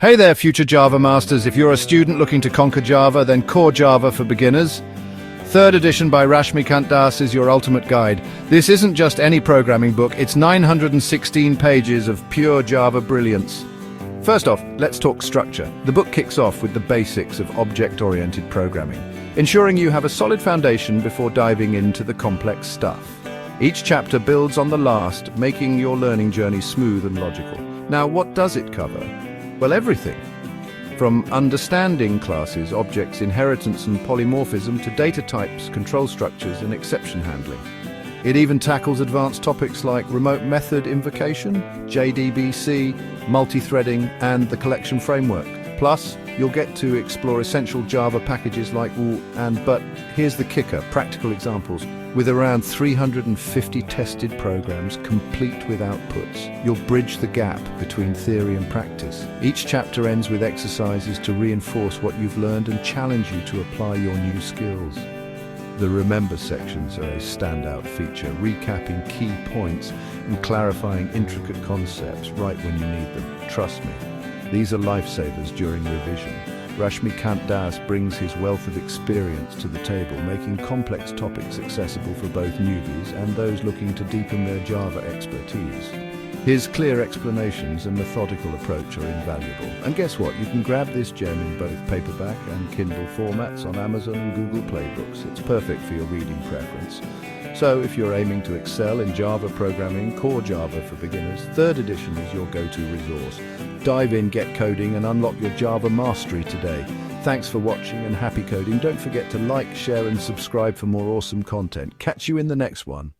Hey there, future Java masters. If you're a student looking to conquer Java, then Core Java for Beginners. Third edition by Rashmi Kant is your ultimate guide. This isn't just any programming book, it's 916 pages of pure Java brilliance. First off, let's talk structure. The book kicks off with the basics of object-oriented programming, ensuring you have a solid foundation before diving into the complex stuff. Each chapter builds on the last, making your learning journey smooth and logical. Now, what does it cover? Well, everything. From understanding classes, objects, inheritance and polymorphism to data types, control structures and exception handling. It even tackles advanced topics like remote method invocation, JDBC, multithreading and the collection framework. Plus, you'll get to explore essential Java packages like OO and but. Here's the kicker, practical examples. With around 350 tested programs complete with outputs, you'll bridge the gap between theory and practice. Each chapter ends with exercises to reinforce what you've learned and challenge you to apply your new skills. The Remember sections are a standout feature, recapping key points and clarifying intricate concepts right when you need them. Trust me, these are lifesavers during revision. Rashmi Kant brings his wealth of experience to the table, making complex topics accessible for both newbies and those looking to deepen their Java expertise. His clear explanations and methodical approach are invaluable. And guess what? You can grab this gem in both paperback and Kindle formats on Amazon and Google Play Books. It's perfect for your reading preference. So if you're aiming to excel in Java programming, Core Java for Beginners, third edition is your go-to resource. Dive in, get coding, and unlock your Java mastery today. Thanks for watching and happy coding. Don't forget to like, share, and subscribe for more awesome content. Catch you in the next one.